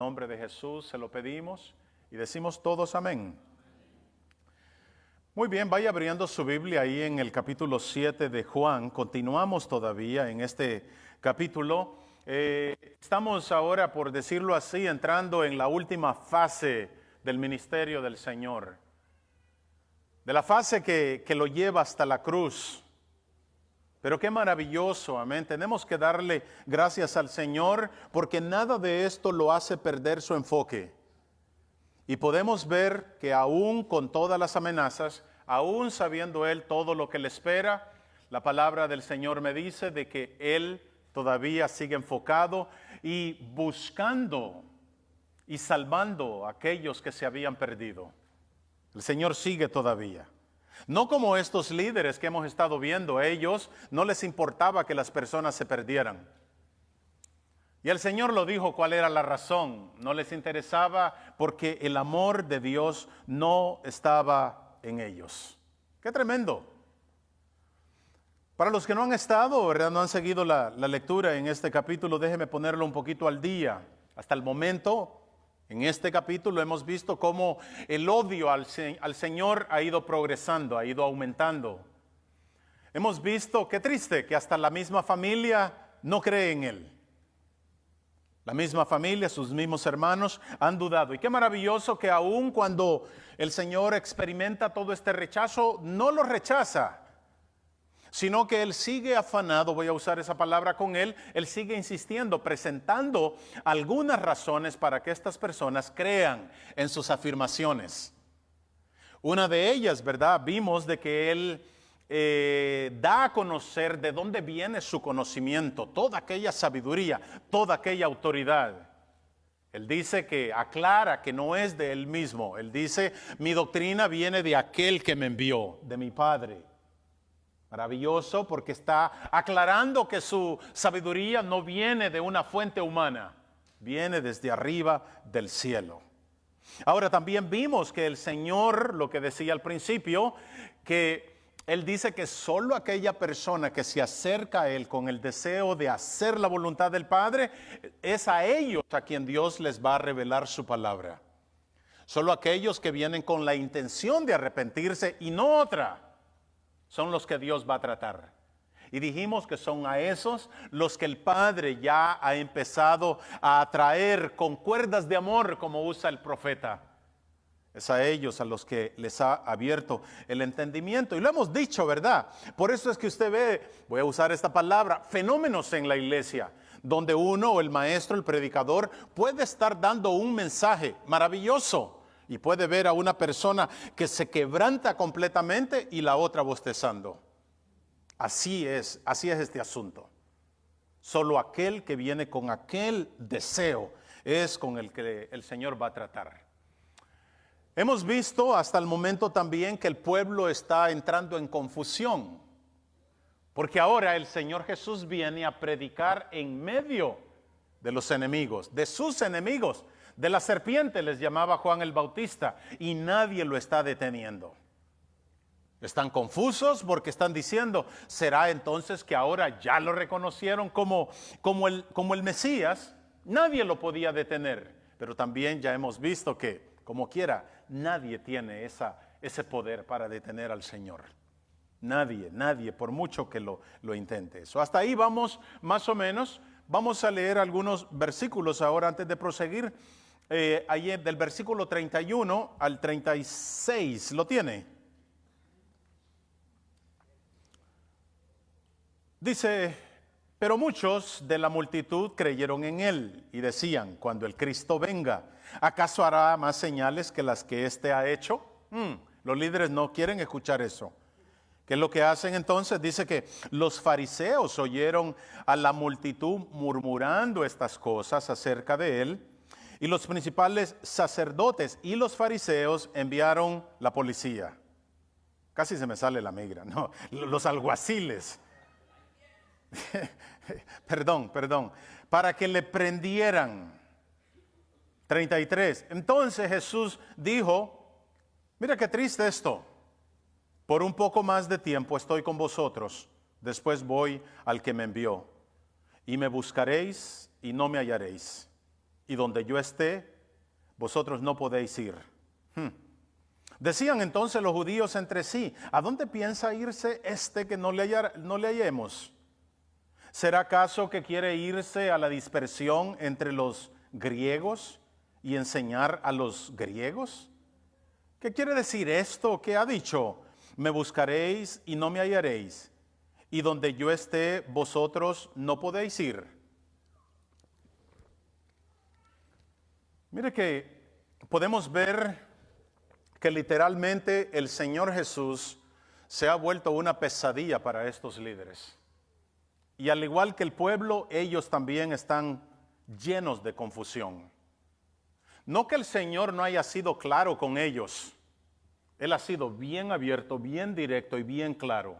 En nombre de Jesús se lo pedimos y decimos todos amén. Muy bien, vaya abriendo su Biblia ahí en el capítulo 7 de Juan. Continuamos todavía en este capítulo. Estamos ahora, por decirlo así, entrando en la última fase del ministerio del Señor. De la fase que lo lleva hasta la cruz. Pero qué maravilloso, amén. Tenemos que darle gracias al Señor porque nada de esto lo hace perder su enfoque. Y podemos ver que aún con todas las amenazas, aún sabiendo Él todo lo que le espera, la palabra del Señor me dice de que Él todavía sigue enfocado y buscando y salvando a aquellos que se habían perdido. El Señor sigue todavía. No como estos líderes que hemos estado viendo, ellos no les importaba que las personas se perdieran. Y el Señor lo dijo cuál era la razón. No les interesaba porque el amor de Dios no estaba en ellos. ¡Qué tremendo! Para los que no han estado, ¿verdad? No han seguido la lectura en este capítulo, déjeme ponerlo un poquito al día. Hasta el momento, en este capítulo hemos visto cómo el odio al Señor ha ido progresando, ha ido aumentando. Hemos visto, qué triste, que hasta la misma familia no cree en Él. La misma familia, sus mismos hermanos han dudado. Y qué maravilloso que aún cuando el Señor experimenta todo este rechazo, no lo rechaza, sino que Él sigue afanado, voy a usar esa palabra con Él sigue insistiendo, presentando algunas razones para que estas personas crean en sus afirmaciones. Una de ellas, ¿verdad? Vimos de que Él da a conocer de dónde viene su conocimiento, toda aquella sabiduría, toda aquella autoridad. Él dice que aclara que no es de Él mismo. Él dice, mi doctrina viene de aquel que me envió, de mi Padre. Maravilloso porque está aclarando que su sabiduría no viene de una fuente humana, viene desde arriba del cielo. Ahora también vimos que el Señor, lo que decía al principio, que Él dice que solo aquella persona que se acerca a Él con el deseo de hacer la voluntad del Padre, es a ellos a quien Dios les va a revelar su palabra. Solo aquellos que vienen con la intención de arrepentirse y no otra, son los que Dios va a tratar. Y dijimos que son a esos los que el Padre ya ha empezado a atraer con cuerdas de amor, como usa el profeta. Es a ellos a los que les ha abierto el entendimiento. Y lo hemos dicho, ¿verdad? Por eso es que usted ve, voy a usar esta palabra, fenómenos en la iglesia, donde uno o el maestro, el predicador, puede estar dando un mensaje maravilloso. Y puede ver a una persona que se quebranta completamente y la otra bostezando. Así es este asunto. Solo aquel que viene con aquel deseo es con el que el Señor va a tratar. Hemos visto hasta el momento también que el pueblo está entrando en confusión. Porque ahora el Señor Jesús viene a predicar en medio de los enemigos, de sus enemigos. De la serpiente les llamaba Juan el Bautista y nadie lo está deteniendo. Están confusos porque están diciendo, ¿será entonces que ahora ya lo reconocieron como el Mesías? Nadie lo podía detener, pero también ya hemos visto que, como quiera, nadie tiene ese poder para detener al Señor. Nadie, por mucho que lo intente. Eso. Hasta ahí vamos más o menos. Vamos a leer algunos versículos ahora antes de proseguir. Ahí del versículo 31 al 36, ¿lo tiene? Dice, pero muchos de la multitud creyeron en él y decían, cuando el Cristo venga, ¿acaso hará más señales que las que éste ha hecho? Los líderes no quieren escuchar eso. ¿Qué es lo que hacen entonces? Dice que los fariseos oyeron a la multitud murmurando estas cosas acerca de él. Y los principales sacerdotes y los fariseos enviaron la policía. Casi se me sale la migra, no, los alguaciles. perdón, para que le prendieran. 33. Entonces Jesús dijo, mira qué triste esto. Por un poco más de tiempo estoy con vosotros, después voy al que me envió. Y me buscaréis y no me hallaréis. y donde yo esté, vosotros no podéis ir. Decían entonces los judíos entre sí, ¿a dónde piensa irse este que no le hallemos? ¿Será acaso que quiere irse a la dispersión entre los griegos y enseñar a los griegos? ¿Qué quiere decir esto? ¿Qué ha dicho? Me buscaréis y no me hallaréis, y donde yo esté, vosotros no podéis ir. Mire que podemos ver que literalmente el Señor Jesús se ha vuelto una pesadilla para estos líderes. Y al igual que el pueblo, ellos también están llenos de confusión. No que el Señor no haya sido claro con ellos. Él ha sido bien abierto, bien directo y bien claro.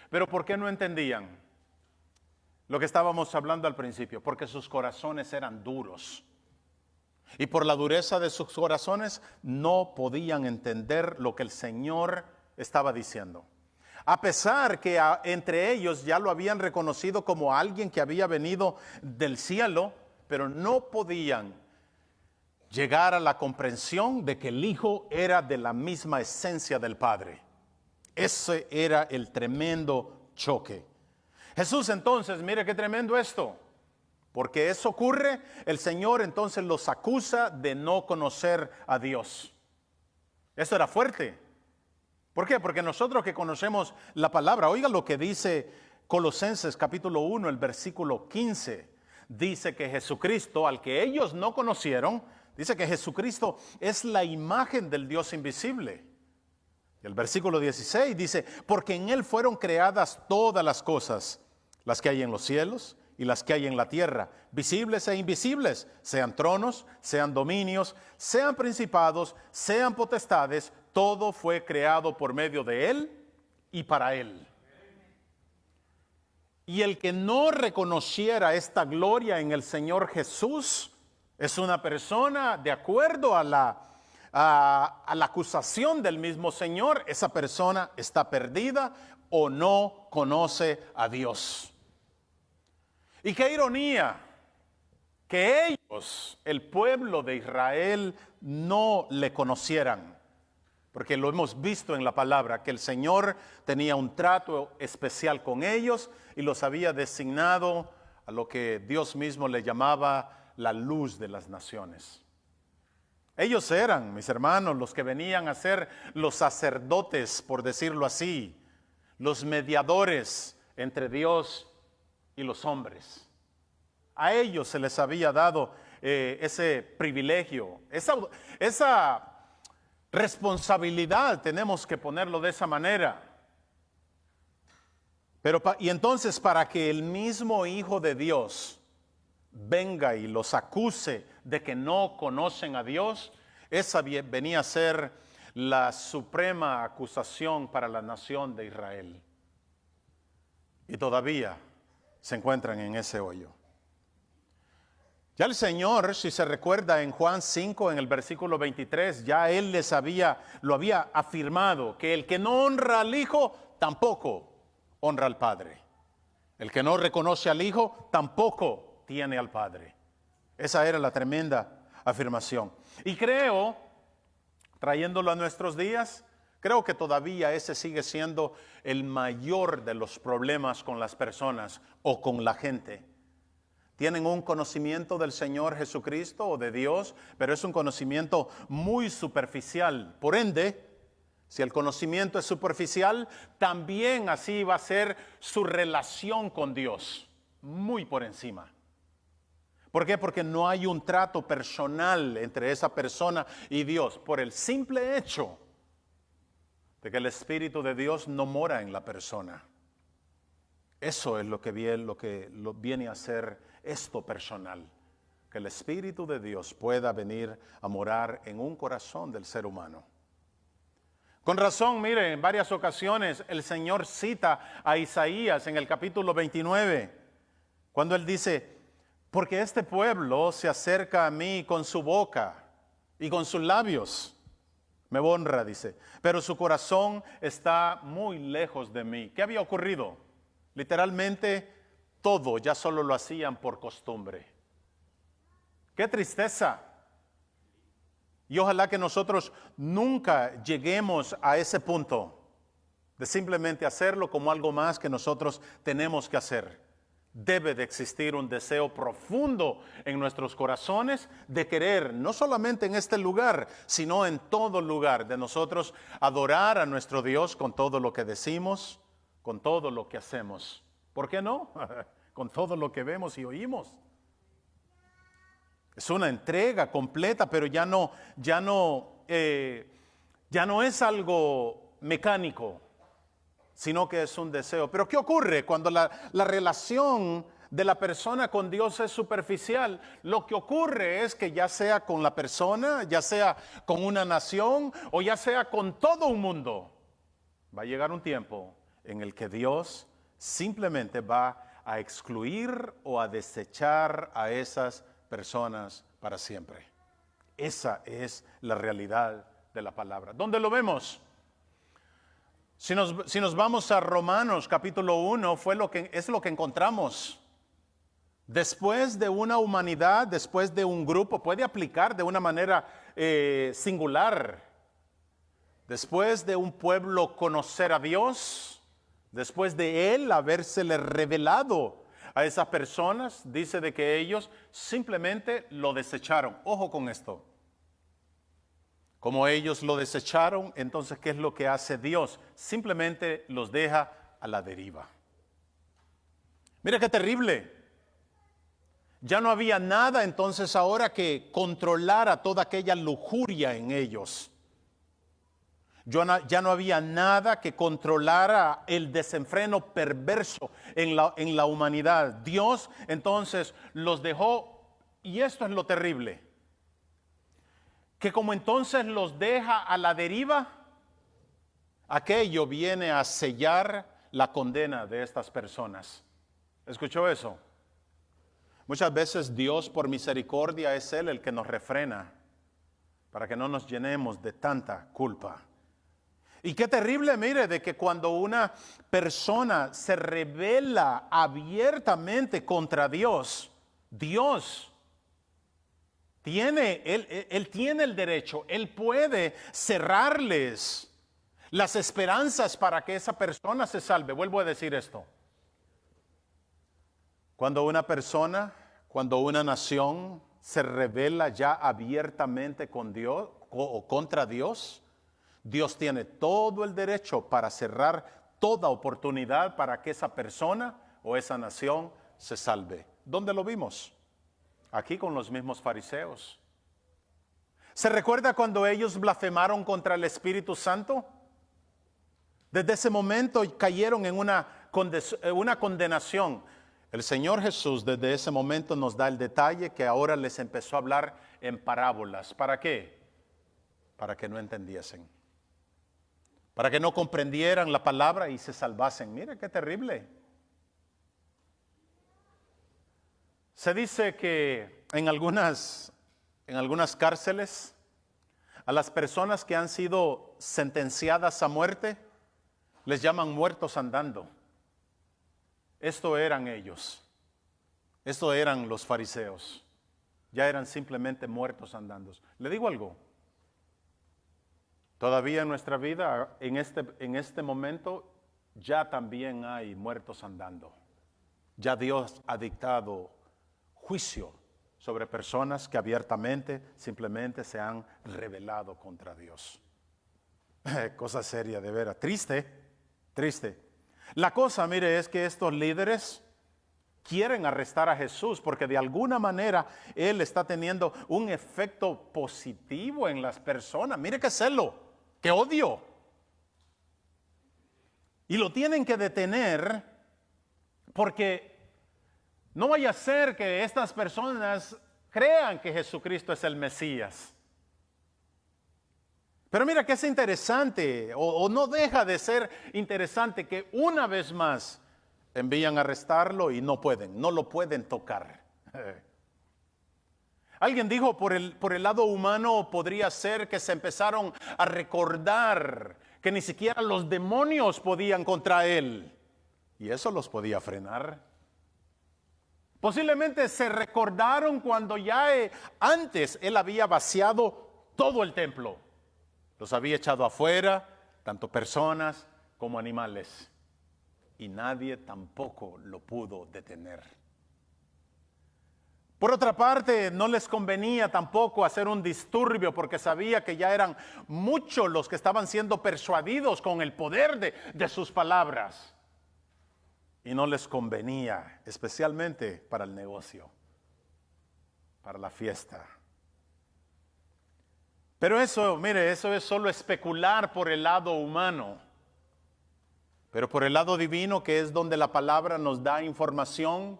Pero ¿por qué no entendían lo que estábamos hablando al principio? Porque sus corazones eran duros. Y por la dureza de sus corazones no podían entender lo que el Señor estaba diciendo. A pesar que entre ellos ya lo habían reconocido como alguien que había venido del cielo, pero no podían llegar a la comprensión de que el Hijo era de la misma esencia del Padre. Ese era el tremendo choque. Jesús entonces, mire qué tremendo esto. Porque eso ocurre, el Señor entonces los acusa de no conocer a Dios. Eso era fuerte. ¿Por qué? Porque nosotros que conocemos la palabra, oiga lo que dice Colosenses capítulo 1, el versículo 15. Dice que Jesucristo, al que ellos no conocieron, dice que Jesucristo es la imagen del Dios invisible. El versículo 16 dice, porque en Él fueron creadas todas las cosas, las que hay en los cielos y las que hay en la tierra, visibles e invisibles, sean tronos, sean dominios, sean principados, sean potestades, todo fue creado por medio de Él y para Él. Y el que no reconociera esta gloria en el Señor Jesús es una persona, de acuerdo a la acusación del mismo Señor, esa persona está perdida o no conoce a Dios. Y qué ironía que ellos, el pueblo de Israel, no le conocieran. Porque lo hemos visto en la palabra, que el Señor tenía un trato especial con ellos y los había designado a lo que Dios mismo le llamaba la luz de las naciones. Ellos eran, mis hermanos, los que venían a ser los sacerdotes, por decirlo así, los mediadores entre Dios y los hombres. A ellos se les había dado ese privilegio, esa responsabilidad, tenemos que ponerlo de esa manera. Y entonces, para que el mismo Hijo de Dios venga y los acuse de que no conocen a Dios, esa venía a ser la suprema acusación para la nación de Israel. Y todavía se encuentran en ese hoyo. Ya el Señor, si se recuerda en Juan 5, en el versículo 23, ya Él lo había afirmado, que el que no honra al Hijo, tampoco honra al Padre. El que no reconoce al Hijo, tampoco tiene al Padre. Esa era la tremenda afirmación. Y creo, trayéndolo a nuestros días, creo que todavía ese sigue siendo el mayor de los problemas con las personas o con la gente. Tienen un conocimiento del Señor Jesucristo o de Dios, pero es un conocimiento muy superficial. Por ende, si el conocimiento es superficial, también así va a ser su relación con Dios, muy por encima. ¿Por qué? Porque no hay un trato personal entre esa persona y Dios, por el simple hecho de que el Espíritu de Dios no mora en la persona. Eso es lo que viene a ser esto personal, que el Espíritu de Dios pueda venir a morar en un corazón del ser humano. Con razón, mire, en varias ocasiones el Señor cita a Isaías en el capítulo 29, cuando Él dice, porque este pueblo se acerca a mí con su boca y con sus labios, me honra, dice, pero su corazón está muy lejos de mí. ¿Qué había ocurrido? Literalmente todo ya solo lo hacían por costumbre. ¡Qué tristeza! Y ojalá que nosotros nunca lleguemos a ese punto de simplemente hacerlo como algo más que nosotros tenemos que hacer. Debe de existir un deseo profundo en nuestros corazones de querer, no solamente en este lugar, sino en todo lugar, de nosotros adorar a nuestro Dios con todo lo que decimos, con todo lo que hacemos. ¿Por qué no? Con todo lo que vemos y oímos. Es una entrega completa, pero ya no es algo mecánico, sino que es un deseo. Pero ¿qué ocurre cuando la relación de la persona con Dios es superficial? Lo que ocurre es que ya sea con la persona, ya sea con una nación o ya sea con todo un mundo, va a llegar un tiempo en el que Dios simplemente va a excluir o a desechar a esas personas para siempre. Esa es la realidad de la palabra. ¿Dónde lo vemos? Si nos vamos a Romanos capítulo 1, es lo que encontramos. Después de una humanidad, después de un grupo, puede aplicar de una manera singular. Después de un pueblo conocer a Dios, después de Él habérsele revelado a esas personas, dice de que ellos simplemente lo desecharon. Ojo con esto. Como ellos lo desecharon, entonces, ¿qué es lo que hace Dios? Simplemente los deja a la deriva. Mira qué terrible. Ya no había nada entonces ahora que controlara toda aquella lujuria en ellos. Ya no había nada que controlara el desenfreno perverso en la humanidad. Dios entonces los dejó, y esto es lo terrible, que como entonces los deja a la deriva, aquello viene a sellar la condena de estas personas. ¿Escuchó eso? Muchas veces Dios por misericordia es Él el que nos refrena para que no nos llenemos de tanta culpa. Y qué terrible, mire, de que cuando una persona se rebela abiertamente contra Dios, Dios Él tiene el derecho, Él puede cerrarles las esperanzas para que esa persona se salve. Vuelvo a decir esto. Cuando una nación se rebela ya abiertamente con Dios o contra Dios, Dios tiene todo el derecho para cerrar toda oportunidad para que esa persona o esa nación se salve. ¿Dónde lo vimos? Aquí con los mismos fariseos. ¿Se recuerda cuando ellos blasfemaron contra el Espíritu Santo? Desde ese momento cayeron en una condenación. El Señor Jesús desde ese momento nos da el detalle que ahora les empezó a hablar en parábolas. ¿Para qué? Para que no entendiesen. Para que no comprendieran la palabra y se salvasen. Mire qué terrible. Se dice que en algunas cárceles, a las personas que han sido sentenciadas a muerte, les llaman muertos andando. Esto eran ellos. Esto eran los fariseos. Ya eran simplemente muertos andando. Le digo algo. Todavía en nuestra vida, en este momento, ya también hay muertos andando. Ya Dios ha dictado juicio sobre personas que abiertamente simplemente se han rebelado contra Dios. Cosa seria, de veras. Triste. La cosa, mire, es que estos líderes quieren arrestar a Jesús porque de alguna manera Él está teniendo un efecto positivo en las personas. Mire qué celo, qué odio. Y lo tienen que detener porque no vaya a ser que estas personas crean que Jesucristo es el Mesías. Pero mira que es interesante, o no deja de ser interesante, que una vez más envían a arrestarlo y no lo pueden tocar. Alguien dijo, por el lado humano podría ser que se empezaron a recordar que ni siquiera los demonios podían contra él. Y eso los podía frenar. Posiblemente se recordaron cuando ya antes él había vaciado todo el templo. Los había echado afuera, tanto personas como animales. Y nadie tampoco lo pudo detener. Por otra parte, no les convenía tampoco hacer un disturbio porque sabía que ya eran muchos los que estaban siendo persuadidos con el poder de sus palabras. Y no les convenía, especialmente para el negocio, para la fiesta. Pero eso, mire, eso es solo especular por el lado humano. Pero por el lado divino, que es donde la palabra nos da información,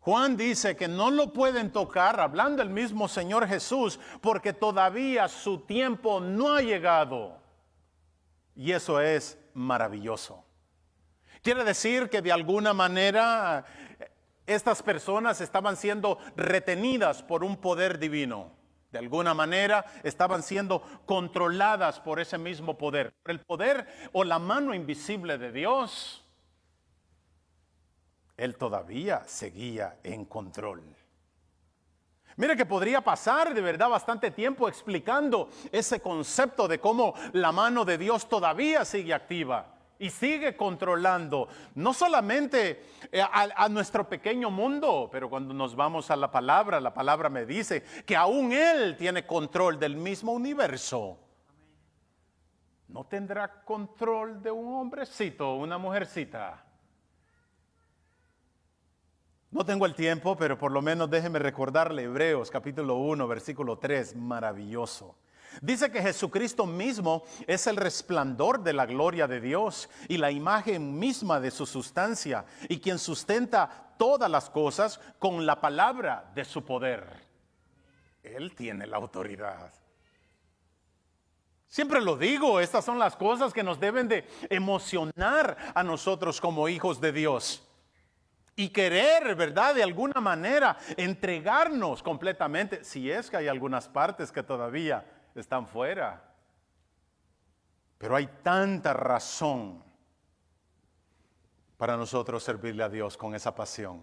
Juan dice que no lo pueden tocar, hablando el mismo Señor Jesús, porque todavía su tiempo no ha llegado. Y eso es maravilloso. Quiere decir que de alguna manera estas personas estaban siendo retenidas por un poder divino. De alguna manera estaban siendo controladas por ese mismo poder. El poder o la mano invisible de Dios. Él todavía seguía en control. Mire que podría pasar de verdad bastante tiempo explicando ese concepto de cómo la mano de Dios todavía sigue activa y sigue controlando no solamente a nuestro pequeño mundo, pero cuando nos vamos a la palabra me dice que aún Él tiene control del mismo universo. ¿No tendrá control de un hombrecito o una mujercita? No tengo el tiempo, pero por lo menos déjeme recordarle Hebreos capítulo 1, versículo 3, maravilloso. Dice que Jesucristo mismo es el resplandor de la gloria de Dios y la imagen misma de su sustancia, y quien sustenta todas las cosas con la palabra de su poder. Él tiene la autoridad. Siempre lo digo, estas son las cosas que nos deben de emocionar a nosotros como hijos de Dios. Y querer, ¿verdad? De alguna manera entregarnos completamente, si es que hay algunas partes que todavía están fuera. Pero hay tanta razón para nosotros servirle a Dios con esa pasión.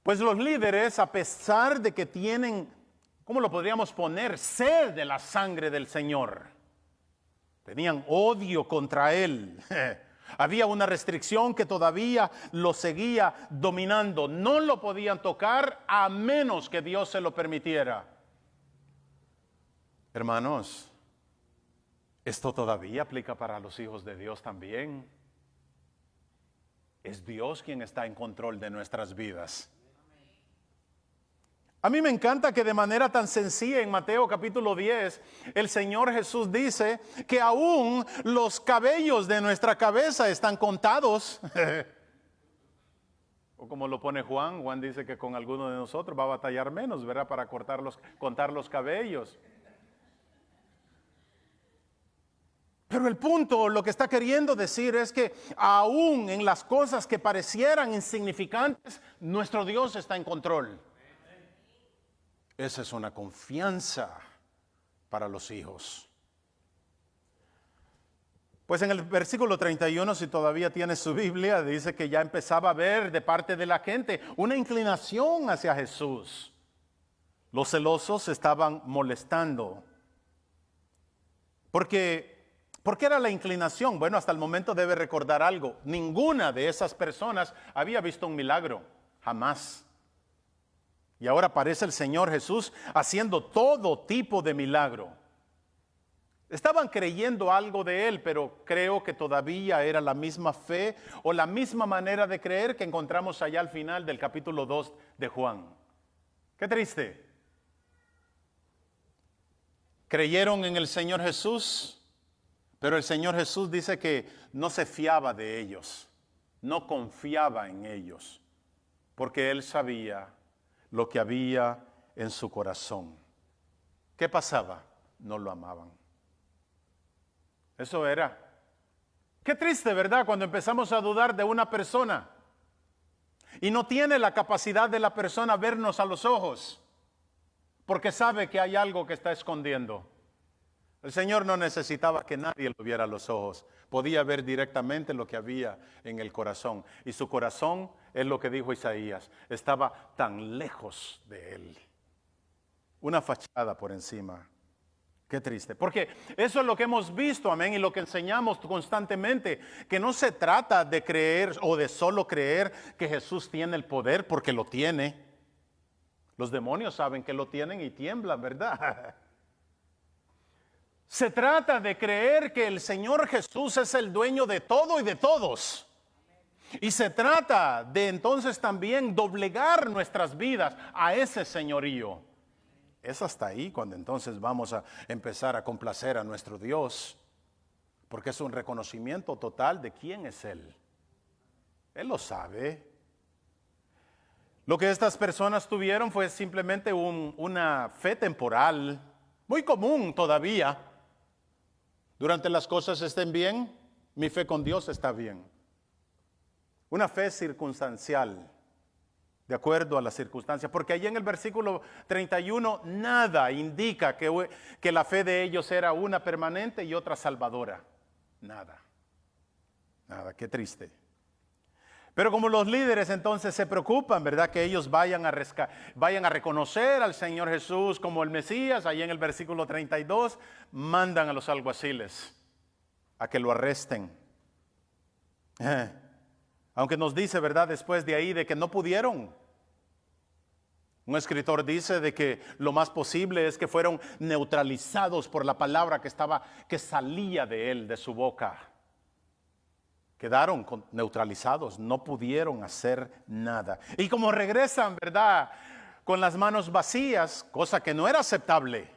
Pues los líderes, a pesar de que tienen, ¿cómo lo podríamos poner? Sed de la sangre del Señor. Tenían odio contra Él. Había una restricción que todavía lo seguía dominando. No lo podían tocar a menos que Dios se lo permitiera. Hermanos, esto todavía aplica para los hijos de Dios también. Es Dios quien está en control de nuestras vidas. A mí me encanta que de manera tan sencilla en Mateo capítulo 10, el Señor Jesús dice que aún los cabellos de nuestra cabeza están contados. O como lo pone Juan, Juan dice que con alguno de nosotros va a batallar menos, ¿verdad? Para contar los cabellos. Pero el punto, lo que está queriendo decir es que aún en las cosas que parecieran insignificantes, nuestro Dios está en control. Esa es una confianza para los hijos. Pues en el versículo 31, si todavía tiene su Biblia, dice que ya empezaba a ver de parte de la gente una inclinación hacia Jesús. Los celosos estaban molestando. ¿Por qué era la inclinación? Bueno, hasta el momento debe recordar algo. Ninguna de esas personas había visto un milagro, jamás. Y ahora aparece el Señor Jesús haciendo todo tipo de milagro. Estaban creyendo algo de Él, pero creo que todavía era la misma fe o la misma manera de creer que encontramos allá al final del capítulo 2 de Juan. Qué triste. Creyeron en el Señor Jesús, pero el Señor Jesús dice que no se fiaba de ellos, no confiaba en ellos, porque Él sabía lo que había en su corazón. ¿Qué pasaba? No lo amaban. Eso era. Qué triste, ¿verdad? Cuando empezamos a dudar de una persona y no tiene la capacidad de la persona vernos a los ojos, porque sabe que hay algo que está escondiendo. El Señor no necesitaba que nadie lo viera a los ojos. Podía ver directamente lo que había en el corazón. Y su corazón, es lo que dijo Isaías, estaba tan lejos de él. Una fachada por encima. Qué triste, porque eso es lo que hemos visto, amén, y lo que enseñamos constantemente, que no se trata de creer o de solo creer que Jesús tiene el poder, porque lo tiene. Los demonios saben que lo tienen y tiemblan, ¿verdad? Se trata de creer que el Señor Jesús es el dueño de todo y de todos. Y se trata de entonces también doblegar nuestras vidas a ese señorío. Es hasta ahí cuando entonces vamos a empezar a complacer a nuestro Dios, porque es un reconocimiento total de quién es Él. Él lo sabe. Lo que estas personas tuvieron fue simplemente una fe temporal, muy común todavía. Durante las cosas estén bien, mi fe con Dios está bien. Una fe circunstancial. De acuerdo a las circunstancias, porque allí en el versículo 31 nada indica que la fe de ellos era una permanente y otra salvadora. Nada, qué triste. Pero como los líderes entonces se preocupan, ¿verdad? Que ellos vayan a reconocer al Señor Jesús como el Mesías, allí en el versículo 32, mandan a los alguaciles a que lo arresten. Aunque nos dice, ¿verdad? Después de ahí de que no pudieron. Un escritor dice de que lo más posible es que fueron neutralizados por la palabra que salía de él, de su boca. Quedaron neutralizados, no pudieron hacer nada. Y como regresan, ¿verdad? Con las manos vacías, cosa que no era aceptable.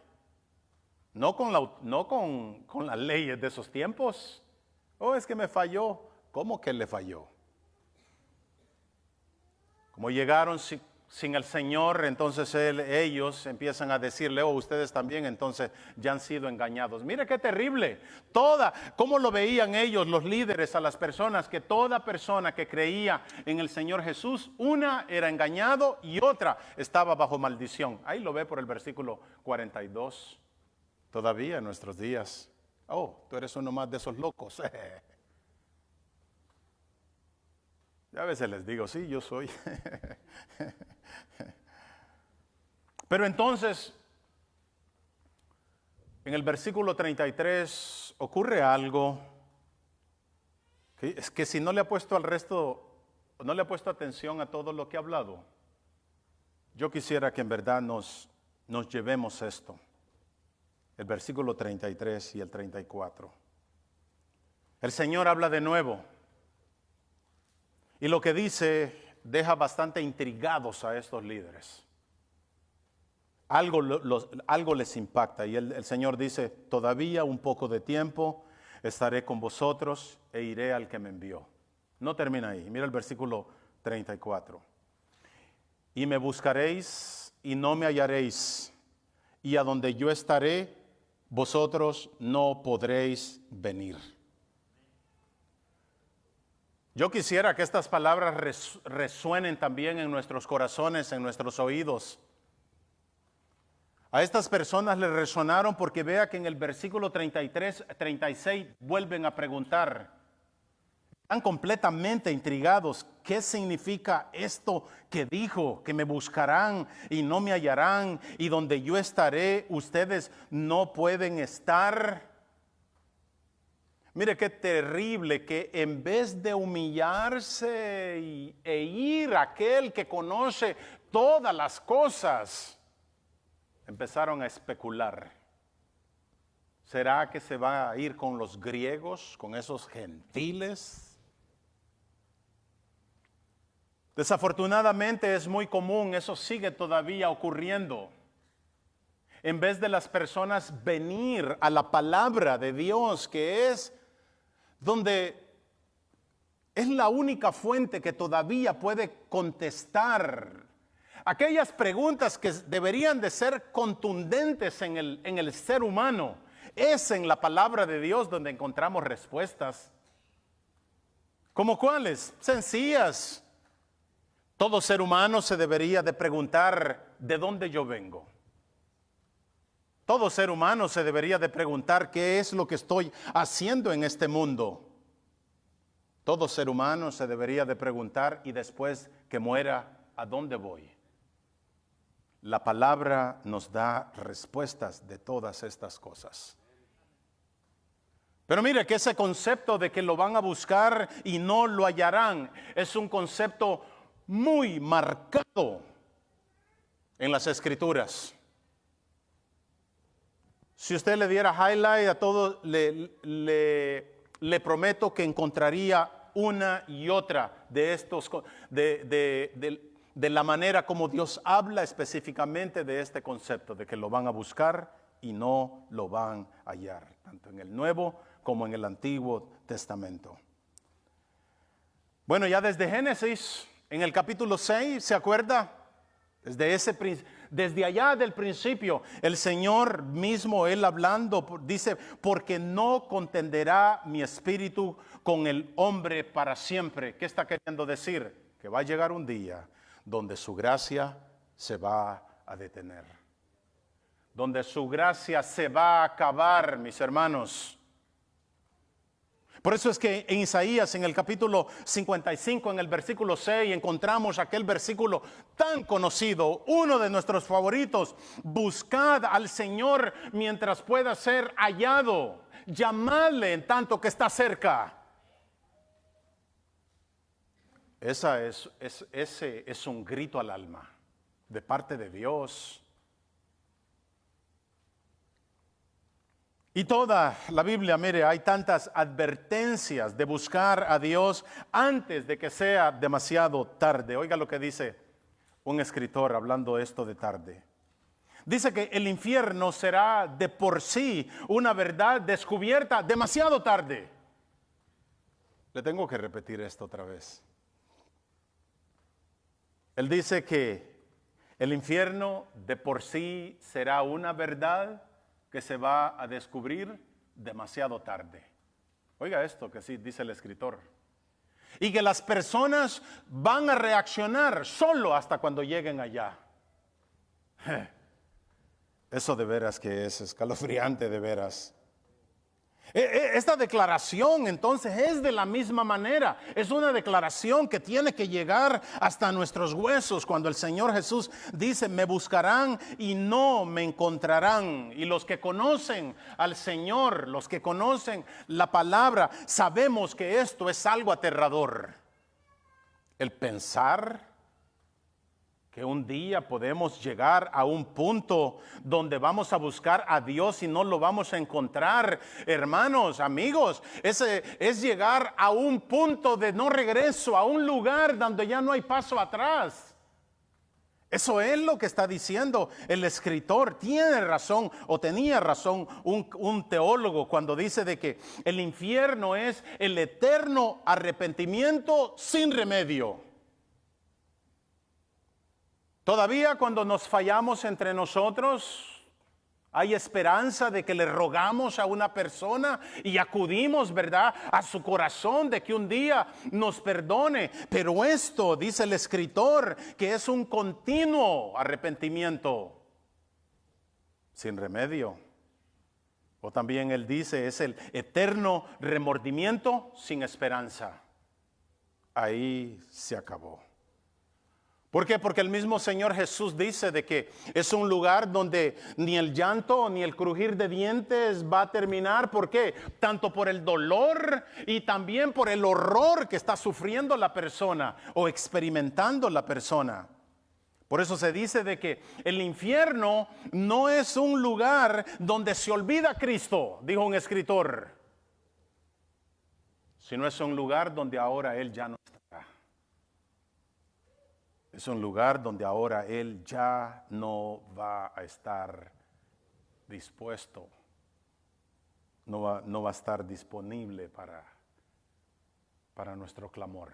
No con las leyes de esos tiempos. Oh, es que me falló. ¿Cómo que le falló? Como llegaron sin el Señor, entonces ellos empiezan a decirle, oh, ustedes también entonces ya han sido engañados. Mire qué terrible. ¿Cómo lo veían ellos, los líderes, a las personas? Que toda persona que creía en el Señor Jesús, una era engañado y otra estaba bajo maldición. Ahí lo ve por el versículo 42. Todavía en nuestros días. Oh, tú eres uno más de esos locos. A veces les digo, sí, yo soy. Pero entonces, en el versículo 33 ocurre algo que es que si no le ha puesto al resto, no le ha puesto atención a todo lo que ha hablado, yo quisiera que en verdad nos llevemos esto. El versículo 33 y el 34. El Señor habla de nuevo. Y lo que dice deja bastante intrigados a estos líderes. Algo les impacta y el Señor dice, todavía un poco de tiempo estaré con vosotros e iré al que me envió. No termina ahí, mira el versículo 34. Y me buscaréis y no me hallaréis, y a donde yo estaré, vosotros no podréis venir. Yo quisiera que estas palabras resuenen también en nuestros corazones, en nuestros oídos. A estas personas les resonaron porque vea que en el versículo 33, 36 vuelven a preguntar. Están completamente intrigados. ¿Qué significa esto que dijo? Que me buscarán y no me hallarán, y donde yo estaré, ustedes no pueden estar. Mire qué terrible que en vez de humillarse e ir a aquel que conoce todas las cosas, empezaron a especular. ¿Será que se va a ir con los griegos, con esos gentiles? Desafortunadamente es muy común, eso sigue todavía ocurriendo. En vez de las personas venir a la palabra de Dios, que es donde es la única fuente que todavía puede contestar aquellas preguntas que deberían de ser contundentes en el ser humano. Es en la palabra de Dios donde encontramos respuestas. ¿Cómo cuáles? Sencillas. Todo ser humano se debería de preguntar, ¿de dónde yo vengo? Todo ser humano se debería de preguntar qué es lo que estoy haciendo en este mundo. Todo ser humano se debería de preguntar y después que muera, ¿a dónde voy? La palabra nos da respuestas de todas estas cosas. Pero mire que ese concepto de que lo van a buscar y no lo hallarán es un concepto muy marcado en las Escrituras. Si usted le diera highlight a todo, le prometo que encontraría una y otra de estos, de la manera como Dios habla específicamente de este concepto, de que lo van a buscar y no lo van a hallar, tanto en el Nuevo como en el Antiguo Testamento. Bueno, ya desde Génesis, en el capítulo 6, ¿se acuerda? Desde allá del principio, el Señor mismo, Él hablando, dice, porque no contenderá mi espíritu con el hombre para siempre. ¿Qué está queriendo decir? Que va a llegar un día donde su gracia se va a detener. Donde su gracia se va a acabar, mis hermanos. Por eso es que en Isaías, en el capítulo 55, en el versículo 6, encontramos aquel versículo tan conocido, uno de nuestros favoritos. Buscad al Señor mientras pueda ser hallado. Llamadle en tanto que está cerca. Ese es un grito al alma de parte de Dios. Y toda la Biblia, mire, hay tantas advertencias de buscar a Dios antes de que sea demasiado tarde. Oiga lo que dice un escritor hablando esto de tarde. Dice que el infierno será de por sí una verdad descubierta demasiado tarde. Le tengo que repetir esto otra vez. Él dice que el infierno de por sí será una verdad que se va a descubrir demasiado tarde. Oiga esto que sí dice el escritor. Y que las personas van a reaccionar solo hasta cuando lleguen allá. Eso de veras que es escalofriante, de veras. Esta declaración entonces es de la misma manera, es una declaración que tiene que llegar hasta nuestros huesos cuando el Señor Jesús dice, me buscarán y no me encontrarán. Y los que conocen al Señor, los que conocen la palabra, sabemos que esto es algo aterrador. El pensar que un día podemos llegar a un punto donde vamos a buscar a Dios y no lo vamos a encontrar. Hermanos, amigos, ese es llegar a un punto de no regreso, a un lugar donde ya no hay paso atrás. Eso es lo que está diciendo el escritor. Tiene razón, o tenía razón un teólogo cuando dice de que el infierno es el eterno arrepentimiento sin remedio. Todavía cuando nos fallamos entre nosotros, hay esperanza de que le rogamos a una persona y acudimos, ¿verdad?, a su corazón de que un día nos perdone. Pero esto, dice el escritor, que es un continuo arrepentimiento sin remedio. O también él dice, es el eterno remordimiento sin esperanza. Ahí se acabó. ¿Por qué? Porque el mismo Señor Jesús dice de que es un lugar donde ni el llanto ni el crujir de dientes va a terminar. ¿Por qué? Tanto por el dolor y también por el horror que está sufriendo la persona o experimentando la persona. Por eso se dice de que el infierno no es un lugar donde se olvida a Cristo, dijo un escritor, sino es un lugar donde ahora Él ya no está. Es un lugar donde ahora Él ya no va a estar dispuesto, no va a estar disponible para nuestro clamor.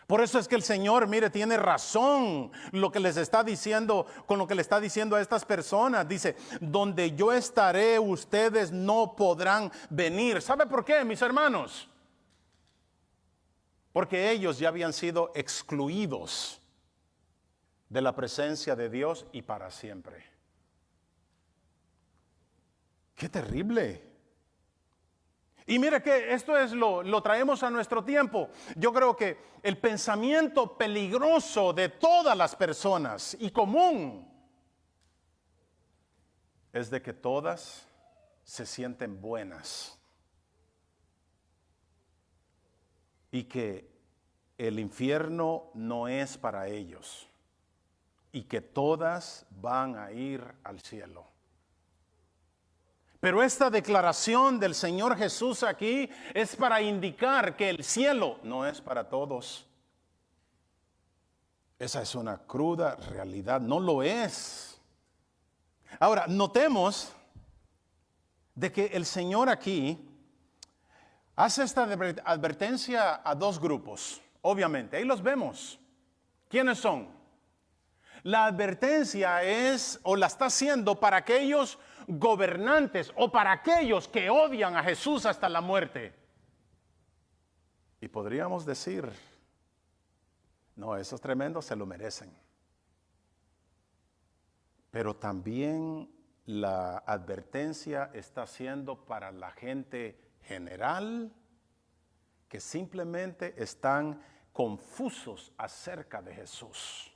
Por eso es que el Señor, mire, tiene razón lo que les está diciendo, con lo que le está diciendo a estas personas. Dice, donde yo estaré, ustedes no podrán venir. ¿Sabe por qué, mis hermanos? Porque ellos ya habían sido excluidos de la presencia de Dios y para siempre. ¡Qué terrible! Y mire que esto es lo traemos a nuestro tiempo. Yo creo que el pensamiento peligroso de todas las personas y común es de que todas se sienten buenas y que el infierno no es para ellos y que todas van a ir al cielo. Pero esta declaración del Señor Jesús aquí es para indicar que el cielo no es para todos. Esa es una cruda realidad, no lo es. Ahora, notemos de que el Señor aquí hace esta advertencia a dos grupos, obviamente, ahí los vemos. ¿Quiénes son? La advertencia es, o la está haciendo para aquellos gobernantes o para aquellos que odian a Jesús hasta la muerte. Y podríamos decir, no, esos tremendos se lo merecen. Pero también la advertencia está haciendo para la gente general que simplemente están confusos acerca de Jesús.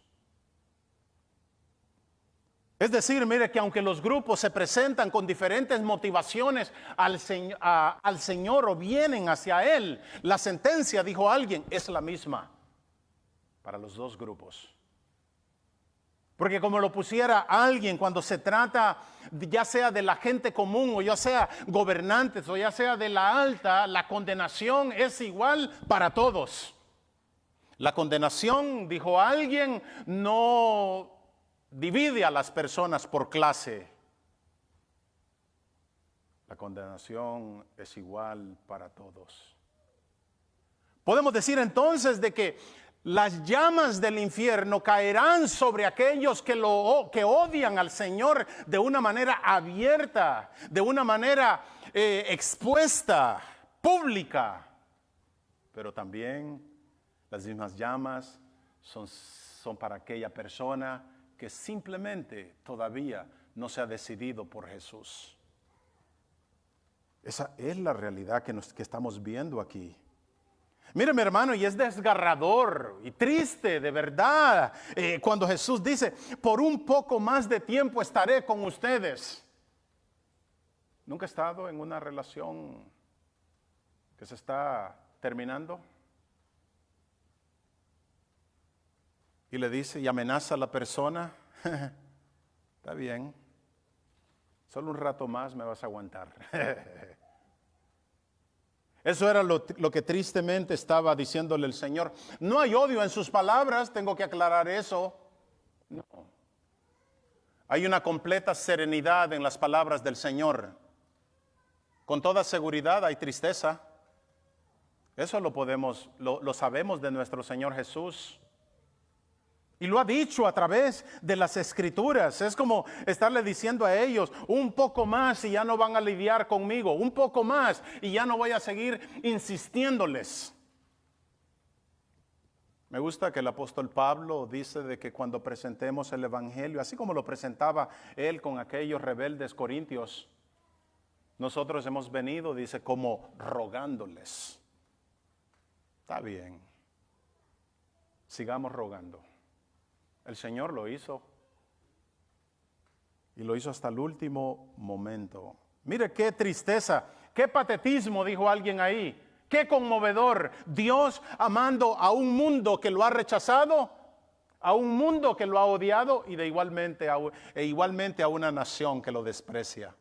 Es decir, mire que aunque los grupos se presentan con diferentes motivaciones al Señor o vienen hacia Él, la sentencia, dijo alguien, es la misma para los dos grupos. Porque como lo pusiera alguien cuando se trata ya sea de la gente común o ya sea gobernantes o ya sea de la alta, la condenación es igual para todos. La condenación, dijo alguien, no divide a las personas por clase. La condenación es igual para todos. Podemos decir entonces de que las llamas del infierno caerán sobre aquellos que odian al Señor de una manera abierta, de una manera expuesta, pública. Pero también las mismas llamas son para aquella persona que simplemente todavía no se ha decidido por Jesús. Esa es la realidad que estamos viendo aquí. Mire, mi hermano, y es desgarrador y triste de verdad cuando Jesús dice, por un poco más de tiempo estaré con ustedes. ¿Nunca ha estado en una relación que se está terminando? Y le dice y amenaza a la persona, está bien, solo un rato más me vas a aguantar. Eso era lo que tristemente estaba diciéndole el Señor. No hay odio en sus palabras, tengo que aclarar eso. No. Hay una completa serenidad en las palabras del Señor. Con toda seguridad hay tristeza. Eso lo sabemos de nuestro Señor Jesús. Y lo ha dicho a través de las Escrituras. Es como estarle diciendo a ellos, un poco más y ya no van a lidiar conmigo. Un poco más y ya no voy a seguir insistiéndoles. Me gusta que el apóstol Pablo dice de que cuando presentemos el Evangelio, así como lo presentaba él con aquellos rebeldes corintios, nosotros hemos venido, dice, como rogándoles. Está bien. Sigamos rogando. El Señor lo hizo. Y lo hizo hasta el último momento. Mire qué tristeza, qué patetismo, dijo alguien ahí. Qué conmovedor. Dios amando a un mundo que lo ha rechazado, a un mundo que lo ha odiado y igualmente a una nación que lo desprecia.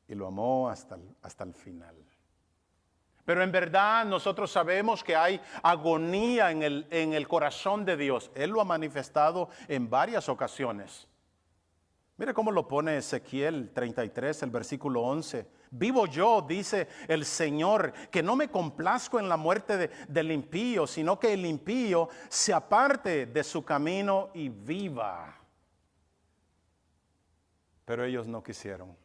Y lo amó hasta el final. Pero en verdad nosotros sabemos que hay agonía en el corazón de Dios. Él lo ha manifestado en varias ocasiones. Mire cómo lo pone Ezequiel 33, el versículo 11. Vivo yo, dice el Señor, que no me complazco en la muerte del impío, sino que el impío se aparte de su camino y viva. Pero ellos no quisieron.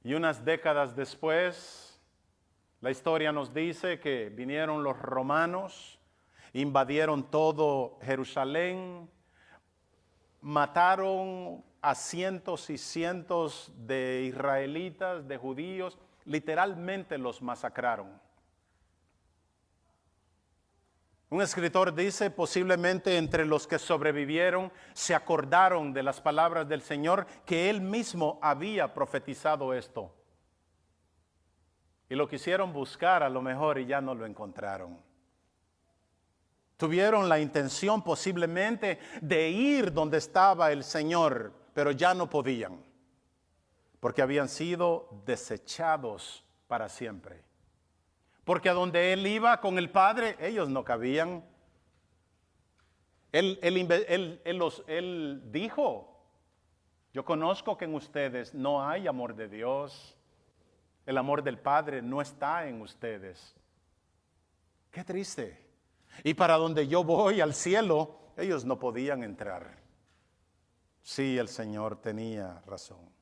Y unas décadas después, la historia nos dice que vinieron los romanos, invadieron todo Jerusalén, mataron a cientos y cientos de israelitas, de judíos, literalmente los masacraron. Un escritor dice, posiblemente entre los que sobrevivieron se acordaron de las palabras del Señor, que Él mismo había profetizado esto. Y lo quisieron buscar a lo mejor y ya no lo encontraron. Tuvieron la intención posiblemente de ir donde estaba el Señor, pero ya no podían, porque habían sido desechados para siempre. Porque a donde Él iba con el Padre, ellos no cabían. Él dijo, yo conozco que en ustedes no hay amor de Dios. El amor del Padre no está en ustedes. Qué triste. Y para donde yo voy, al cielo, ellos no podían entrar. Sí, el Señor tenía razón.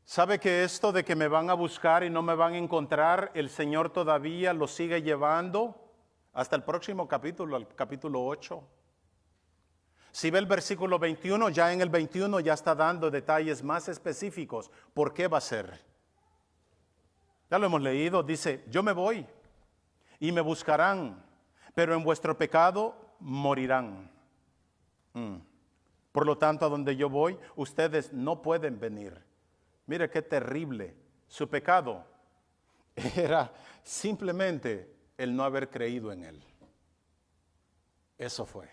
¿Sabe que esto de que me van a buscar y no me van a encontrar, el Señor todavía lo sigue llevando hasta el próximo capítulo, el capítulo 8? Si ve el versículo 21, ya en el 21 ya está dando detalles más específicos. ¿Por qué va a ser? Ya lo hemos leído, dice, yo me voy y me buscarán, pero en vuestro pecado morirán. Por lo tanto, a donde yo voy, ustedes no pueden venir. Mire qué terrible. Su pecado era simplemente el no haber creído en Él. Eso fue.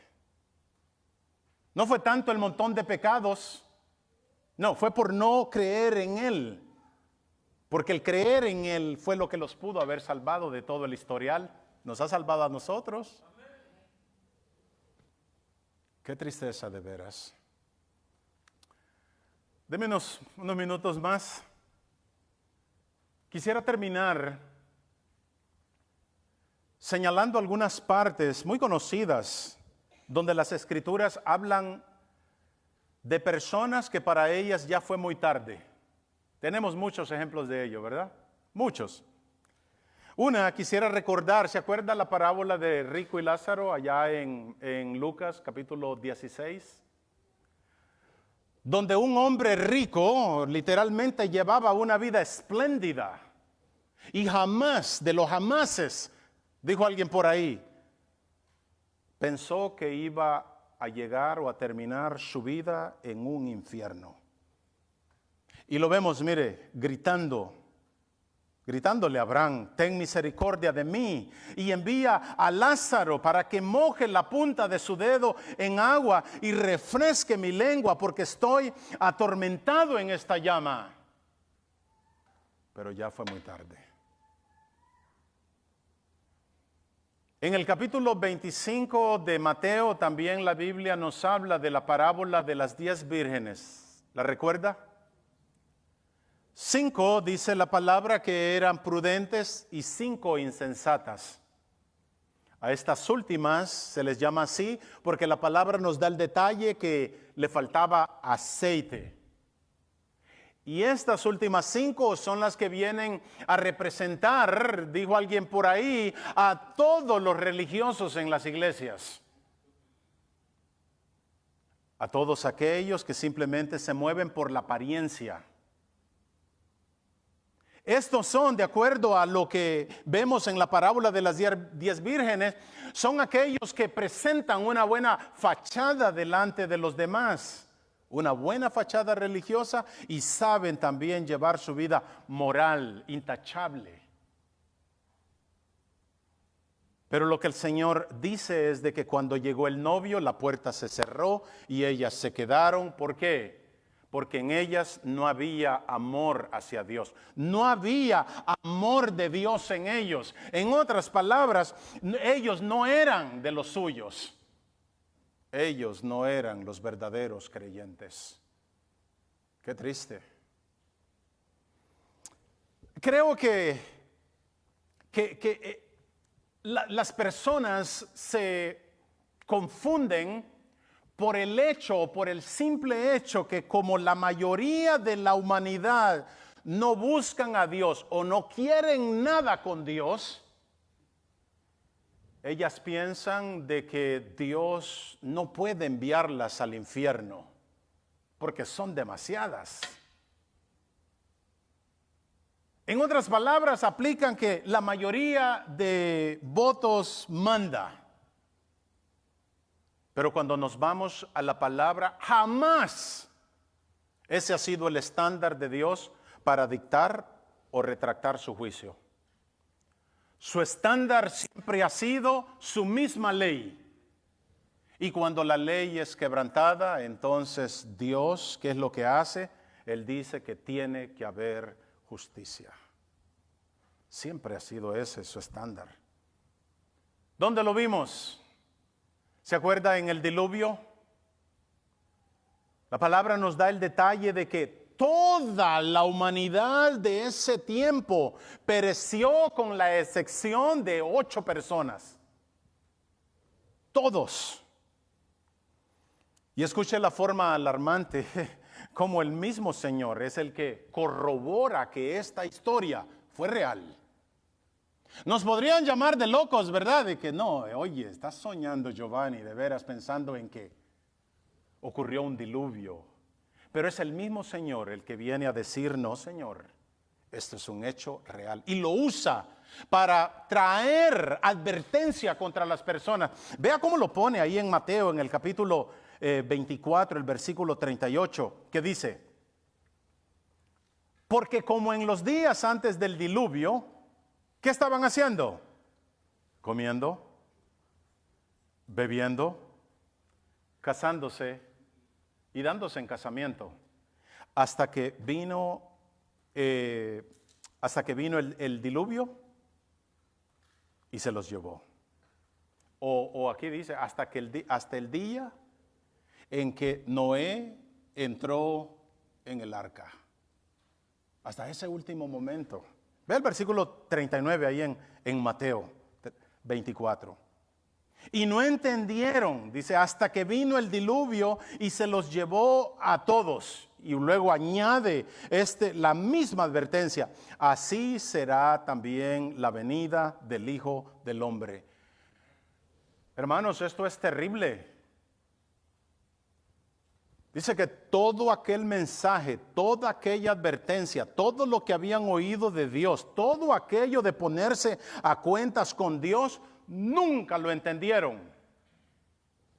No fue tanto el montón de pecados. No, fue por no creer en Él. Porque el creer en Él fue lo que los pudo haber salvado de todo el historial. Nos ha salvado a nosotros. Qué tristeza de veras. Deme unos minutos más. Quisiera terminar señalando algunas partes muy conocidas donde las Escrituras hablan de personas que para ellas ya fue muy tarde. Tenemos muchos ejemplos de ello, ¿verdad? Muchos. Una, quisiera recordar, ¿se acuerda la parábola de Rico y Lázaro allá en Lucas capítulo 16? Donde un hombre rico literalmente llevaba una vida espléndida y jamás, de los jamases, dijo alguien por ahí, pensó que iba a llegar o a terminar su vida en un infierno. Y lo vemos, mire, gritándole a Abraham, ten misericordia de mí y envía a Lázaro para que moje la punta de su dedo en agua y refresque mi lengua porque estoy atormentado en esta llama. Pero ya fue muy tarde. En el capítulo 25 de Mateo también la Biblia nos habla de la parábola de las 10 vírgenes. ¿La recuerda? 5 dice la palabra que eran prudentes y 5 insensatas. A estas últimas se les llama así porque la palabra nos da el detalle que le faltaba aceite. Y estas últimas 5 son las que vienen a representar, dijo alguien por ahí, a todos los religiosos en las iglesias. A todos aquellos que simplemente se mueven por la apariencia. Estos son, de acuerdo a lo que vemos en la parábola de las 10 vírgenes, son aquellos que presentan una buena fachada delante de los demás, una buena fachada religiosa y saben también llevar su vida moral, intachable. Pero lo que el Señor dice es de que cuando llegó el novio, la puerta se cerró y ellas se quedaron. ¿Por qué? Porque en ellas no había amor hacia Dios. No había amor de Dios en ellos. En otras palabras, ellos no eran de los suyos. Ellos no eran los verdaderos creyentes. Qué triste. Creo que las personas se confunden por el hecho, por el simple hecho que como la mayoría de la humanidad no buscan a Dios o no quieren nada con Dios, ellas piensan de que Dios no puede enviarlas al infierno porque son demasiadas. En otras palabras, aplican que la mayoría de votos manda. Pero cuando nos vamos a la palabra, jamás ese ha sido el estándar de Dios para dictar o retractar su juicio. Su estándar siempre ha sido su misma ley. Y cuando la ley es quebrantada, entonces Dios, ¿qué es lo que hace? Él dice que tiene que haber justicia. Siempre ha sido ese su estándar. ¿Dónde lo vimos? ¿Se acuerda en el diluvio? La palabra nos da el detalle de que toda la humanidad de ese tiempo pereció con la excepción de 8 personas. Todos. Y escuche la forma alarmante, como el mismo Señor es el que corrobora que esta historia fue real. Nos podrían llamar de locos, ¿verdad? De que no, oye, estás soñando, Giovanni, de veras pensando en que ocurrió un diluvio. Pero es el mismo Señor el que viene a decir, no, Señor, esto es un hecho real. Y lo usa para traer advertencia contra las personas. Vea cómo lo pone ahí en Mateo, en el capítulo 24, el versículo 38, que dice, porque como en los días antes del diluvio, ¿qué estaban haciendo? Comiendo, bebiendo, casándose y dándose en casamiento, hasta que vino el diluvio y se los llevó. O aquí dice, hasta el día en que Noé entró en el arca. Hasta ese último momento. Ve el versículo 39 ahí en Mateo 24. Y no entendieron, dice, hasta que vino el diluvio y se los llevó a todos. Y luego añade la misma advertencia. Así será también la venida del Hijo del Hombre. Hermanos, esto es terrible. Dice que todo aquel mensaje, toda aquella advertencia, todo lo que habían oído de Dios, todo aquello de ponerse a cuentas con Dios, nunca lo entendieron,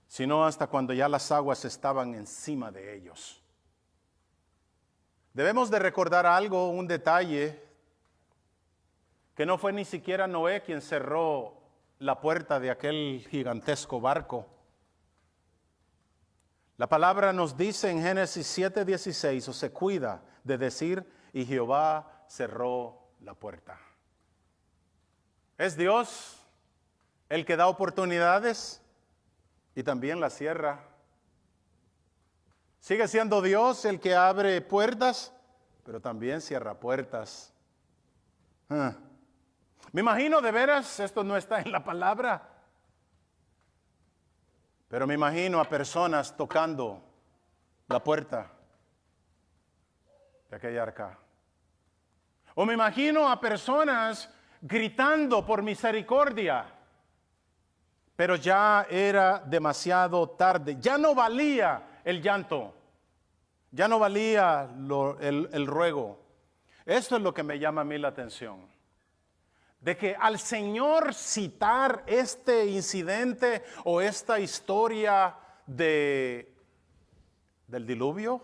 sino hasta cuando ya las aguas estaban encima de ellos. Debemos de recordar algo, un detalle, que no fue ni siquiera Noé quien cerró la puerta de aquel gigantesco barco. La palabra nos dice en Génesis 7:16, o se cuida de decir, y Jehová cerró la puerta. Es Dios el que da oportunidades y también la cierra. Sigue siendo Dios el que abre puertas, pero también cierra puertas. Me imagino de veras, esto no está en la palabra, pero me imagino a personas tocando la puerta de aquella arca. O me imagino a personas gritando por misericordia, pero ya era demasiado tarde. Ya no valía el llanto, ya no valía el ruego. Esto es lo que me llama a mí la atención. De que al Señor citar este incidente o esta historia del diluvio,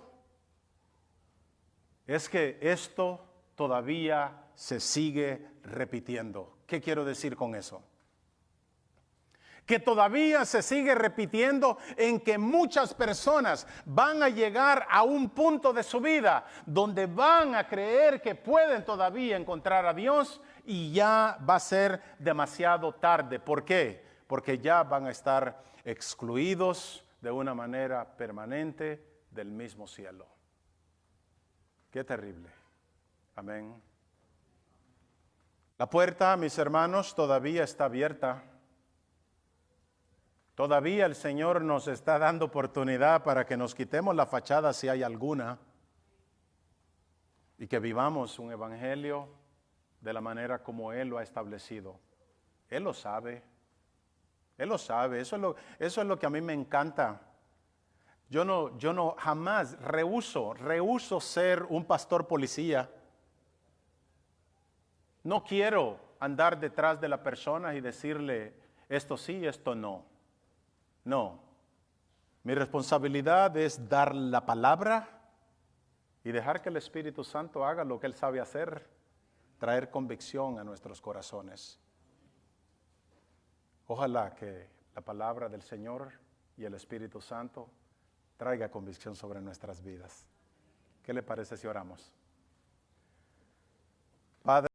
es que esto todavía se sigue repitiendo. ¿Qué quiero decir con eso? Que todavía se sigue repitiendo en que muchas personas van a llegar a un punto de su vida donde van a creer que pueden todavía encontrar a Dios y ya va a ser demasiado tarde. ¿Por qué? Porque ya van a estar excluidos de una manera permanente del mismo cielo. Qué terrible. Amén. La puerta, mis hermanos, todavía está abierta. Todavía el Señor nos está dando oportunidad para que nos quitemos la fachada si hay alguna y que vivamos un evangelio de la manera como Él lo ha establecido. Él lo sabe. Él lo sabe, eso es lo que a mí me encanta. Yo no jamás rehúso ser un pastor policía. No quiero andar detrás de la persona y decirle esto sí, esto no. No. Mi responsabilidad es dar la palabra y dejar que el Espíritu Santo haga lo que Él sabe hacer, traer convicción a nuestros corazones. Ojalá que la palabra del Señor y el Espíritu Santo traiga convicción sobre nuestras vidas. ¿Qué le parece si oramos? Padre,